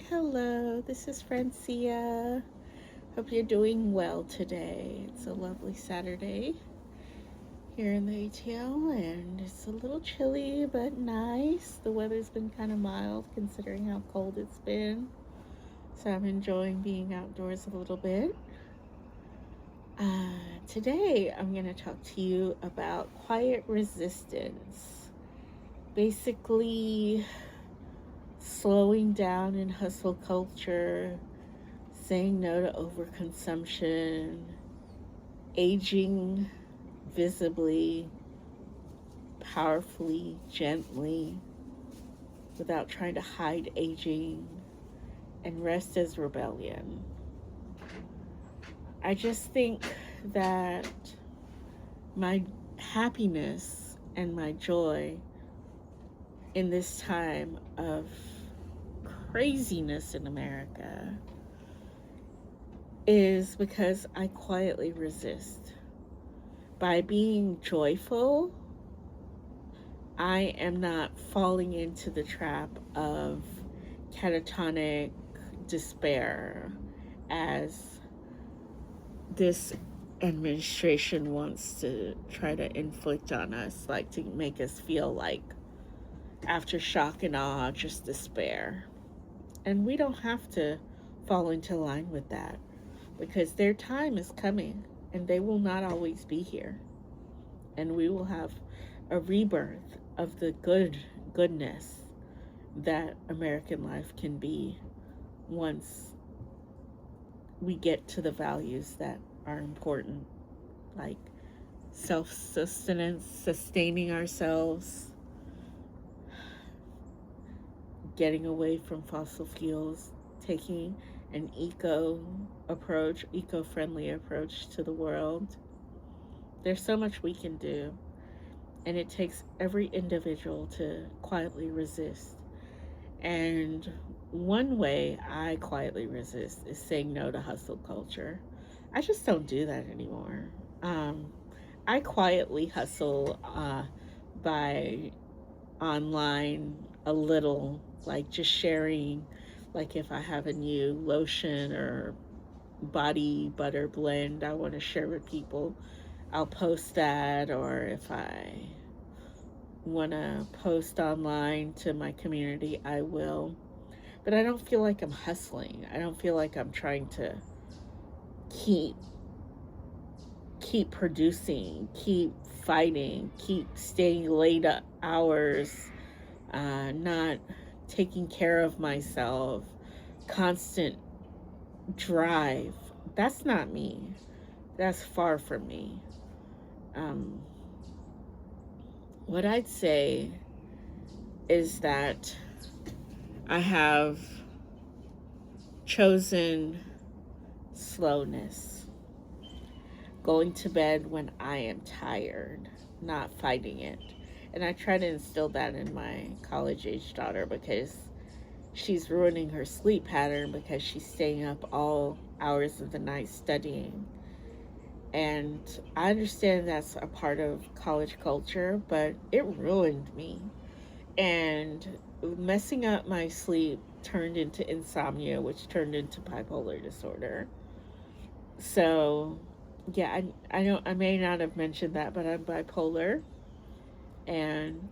Hello, this is Francia. Hope you're doing well today. It's a lovely Saturday here in the ATL, and it's a little chilly but nice. The weather's been kind of mild considering how cold it's been, so I'm enjoying being outdoors a little bit. Today, I'm going to talk to you about quiet resistance. Basically, slowing down in hustle culture, saying no to overconsumption, aging visibly, powerfully, gently, without trying to hide aging, and rest as rebellion. I just think that my happiness and my joy in this time of craziness in America is because I quietly resist. By being joyful, I am not falling into the trap of catatonic despair as this administration wants to try to inflict on us, like to make us feel like after shock and awe, just despair. And we don't have to fall into line with that because their time is coming and they will not always be here. And we will have a rebirth of the goodness that American life can be once we get to the values that are important, like self sustenance, sustaining ourselves, getting away from fossil fuels, taking an eco friendly approach to the world. There's so much we can do, and it takes every individual to quietly resist. And one way I quietly resist is saying no to hustle culture. I just don't do that anymore. Um, I quietly hustle by online a little, like just sharing, like if I have a new lotion or body butter blend I want to share with people, I'll post that. Or if I want to post online to my community, I will. But I don't feel like I'm hustling. I don't feel like I'm trying to keep producing, keep fighting, keep staying late hours, not taking care of myself, constant drive. That's not me. That's far from me. Um, what I'd say is that I have chosen slowness, going to bed when I am tired, not fighting it. And I try to instill that in my college age daughter because she's ruining her sleep pattern because she's staying up all hours of the night studying. And I understand that's a part of college culture, but it ruined me. And messing up my sleep turned into insomnia, which turned into bipolar disorder. So, yeah, I don't, I may not have mentioned that, but I'm bipolar, and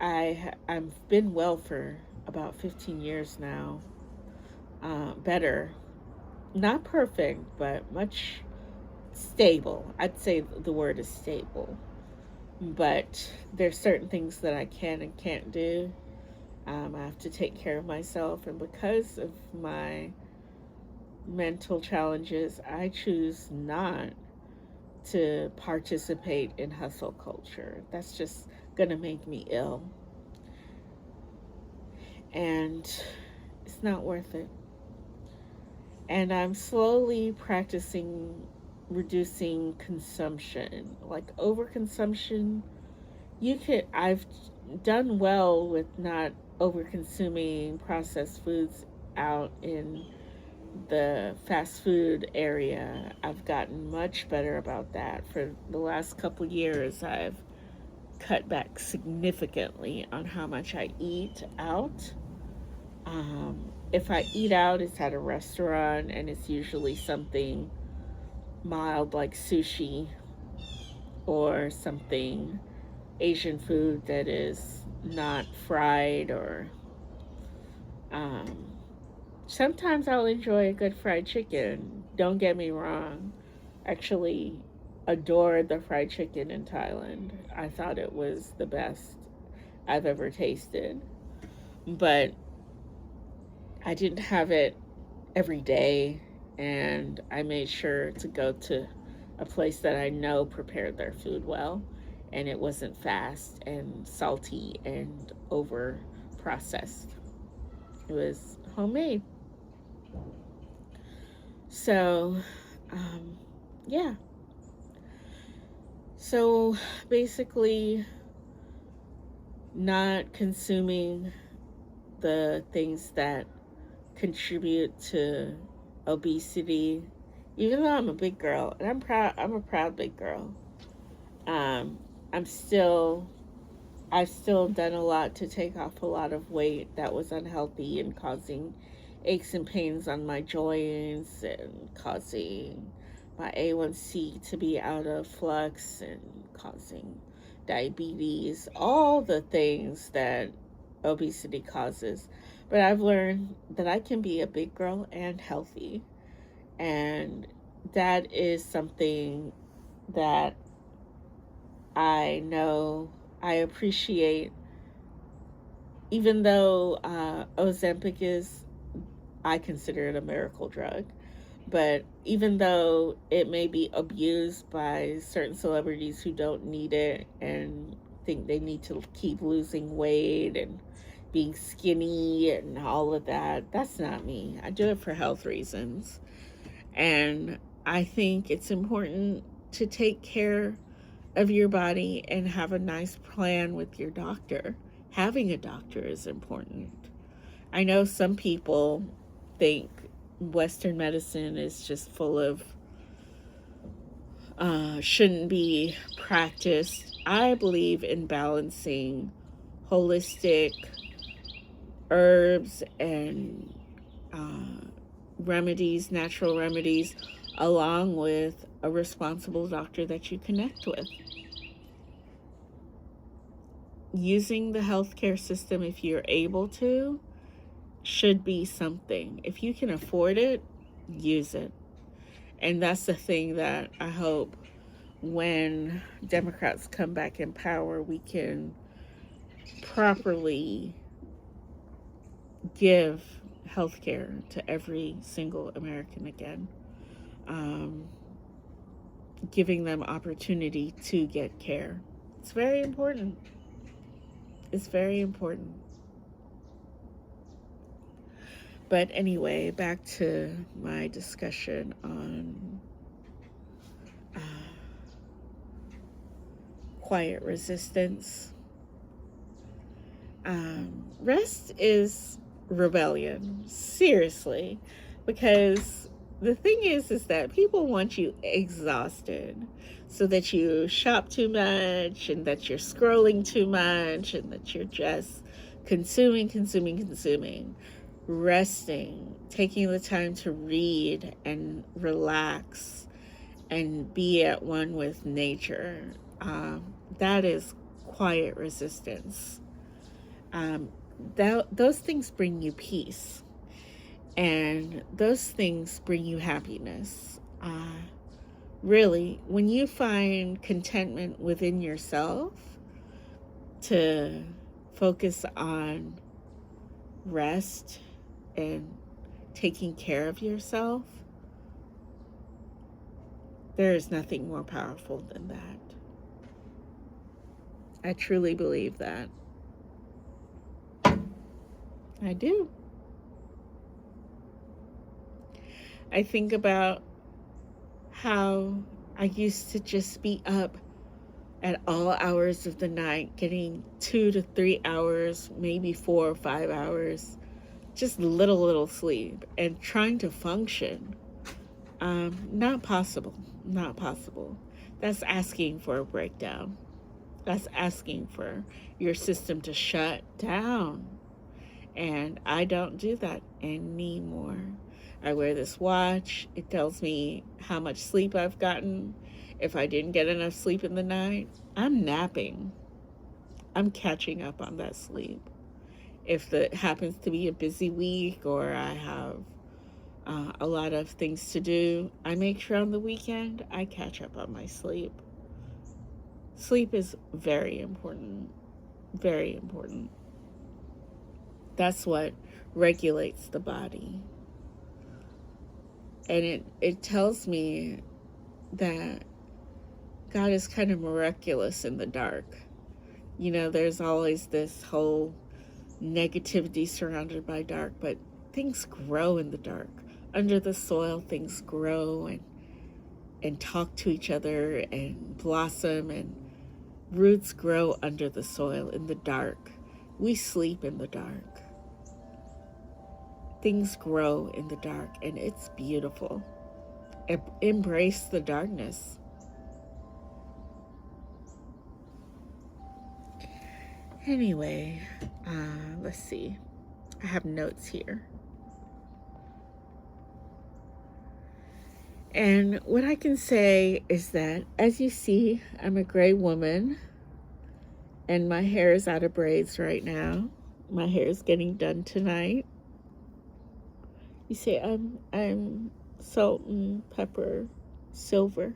I've been well for about 15 years now. Better, not perfect, but much stable. I'd say the word is stable. But there's certain things that I can and can't do. I have to take care of myself, and because of my mental challenges, I choose not to participate in hustle culture. That's just gonna make me ill, and it's not worth it. And I'm slowly practicing reducing consumption, like overconsumption. I've done well with not over consuming processed foods out in the fast food area. I've gotten much better about that. For the last couple years, I've cut back significantly on how much I eat out. if I eat out, it's at a restaurant, and it's usually something mild like sushi or something Asian food that is not fried, or um, sometimes I'll enjoy a good fried chicken. Don't get me wrong. Actually, adored the fried chicken in Thailand. I thought it was the best I've ever tasted. But I didn't have it every day, and I made sure to go to a place that I know prepared their food well, and it wasn't fast and salty and over processed. It was homemade. So, um, yeah. So basically, not consuming the things that contribute to obesity. Even though I'm a big girl, and I'm a proud big girl. Um, I'm still I've still done a lot to take off a lot of weight that was unhealthy and causing aches and pains on my joints and causing my A1C to be out of flux and causing diabetes, all the things that obesity causes. But I've learned that I can be a big girl and healthy. And that is something that I know I appreciate, even though Ozempic is, I consider it a miracle drug. But even though it may be abused by certain celebrities who don't need it and think they need to keep losing weight and being skinny and all of that, that's not me. I do it for health reasons. And I think it's important to take care of your body and have a nice plan with your doctor. Having a doctor is important. I know some people think Western medicine is just full of shouldn't be practiced. I believe in balancing holistic herbs and remedies, natural remedies, along with a responsible doctor that you connect with. Using the healthcare system, if you're able to, should be something. If you can afford it, use it. And that's the thing that I hope when Democrats come back in power, we can properly give health care to every single American again, um, giving them opportunity to get care. It's very important. It's very important. But anyway, back to my discussion on uh, quiet resistance. Rest is rebellion, seriously, because the thing is that people want you exhausted so that you shop too much and that you're scrolling too much and that you're just consuming. Resting, taking the time to read and relax and be at one with nature, that is quiet resistance. um, those things bring you peace, and those things bring you happiness. Really, when you find contentment within yourself to focus on rest and taking care of yourself, there is nothing more powerful than that. I truly believe that. I do. I think about how I used to just be up at all hours of the night, getting 2 to 3 hours, maybe 4 or 5 hours, just little sleep and trying to function. Not possible. Not possible. That's asking for a breakdown. That's asking for your system to shut down. And I don't do that anymore. I wear this watch. It tells me how much sleep I've gotten. If I didn't get enough sleep in the night, I'm napping. I'm catching up on that sleep. If it happens to be a busy week or I have a lot of things to do, I make sure on the weekend I catch up on my sleep. Sleep is very important. Very important. That's what regulates the body. And it tells me that God is kind of miraculous in the dark. You know, there's always this whole negativity surrounded by dark, but things grow in the dark. Under the soil, things grow and talk to each other and blossom, and roots grow under the soil in the dark. We sleep in the dark. Things grow in the dark, and it's beautiful. Embrace the darkness. Anyway, let's see. I have notes here. And what I can say is that, as you see, I'm a gray woman, and my hair is out of braids right now. My hair is getting done tonight. You see, I'm salt and pepper, silver.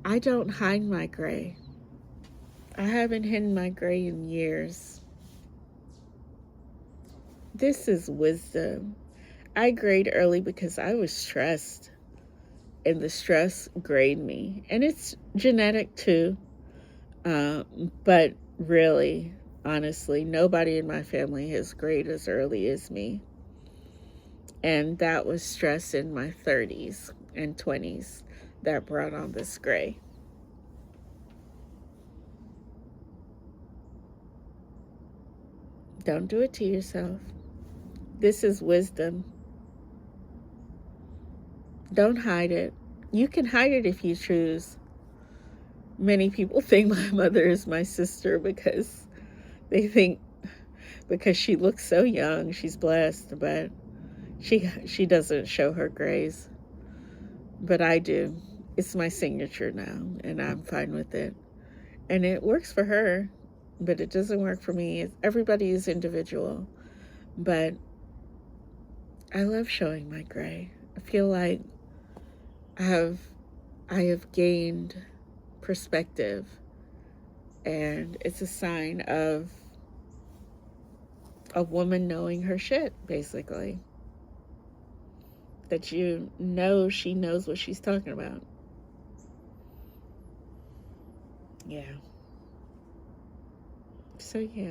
I don't hide my gray. I haven't hidden my gray in years. This is wisdom. I grayed early because I was stressed, and the stress grayed me. And it's genetic too. But really, honestly, nobody in my family has grayed as early as me. And that was stress in my 30s and 20s that brought on this gray. Don't do it to yourself. This is wisdom. Don't hide it. You can hide it if you choose. Many people think my mother is my sister because they think because she looks so young, she's blessed, but she doesn't show her grays. But I do. It's my signature now, and I'm fine with it. And it works for her, but it doesn't work for me. Everybody is individual. But I love showing my gray. I feel like I have gained perspective, and it's a sign of a woman knowing her shit, basically. That you know she knows what she's talking about. Yeah. So yeah.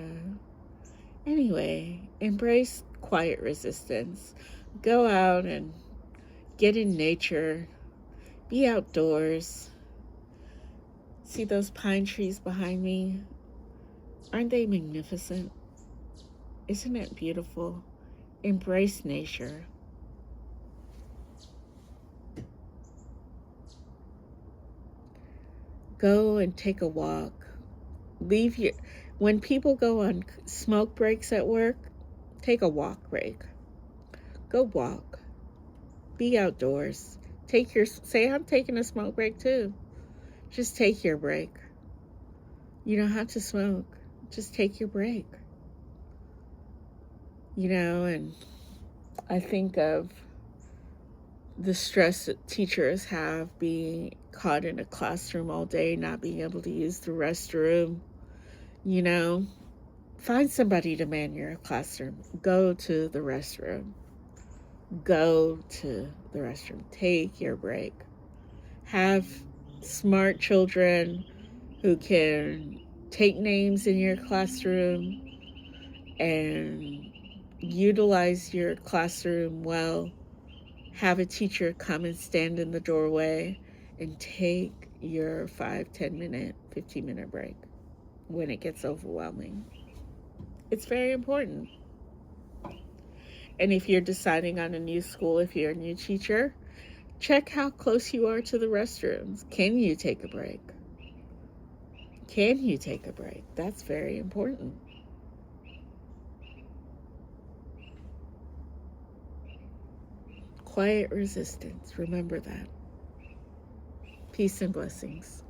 Anyway, embrace quiet resistance. Go out and get in nature. Be outdoors. See those pine trees behind me? Aren't they magnificent? Isn't it beautiful? Embrace nature. Go and take a walk. When people go on smoke breaks at work, take a walk break. Go walk. Be outdoors. Say I'm taking a smoke break too. Just take your break. You don't have to smoke. Just take your break. And I think of the stress that teachers have being caught in a classroom all day, not being able to use the restroom. Find somebody to man your classroom. Go to the restroom. Go to the restroom. Take your break. Have smart children who can take names in your classroom and utilize your classroom well. Have a teacher come and stand in the doorway and take your 5, 10-minute, 15-minute break when it gets overwhelming. It's very important. And if you're deciding on a new school, if you're a new teacher, check how close you are to the restrooms. Can you take a break? Can you take a break? That's very important. quiet resistance. Remember that. Peace and blessings.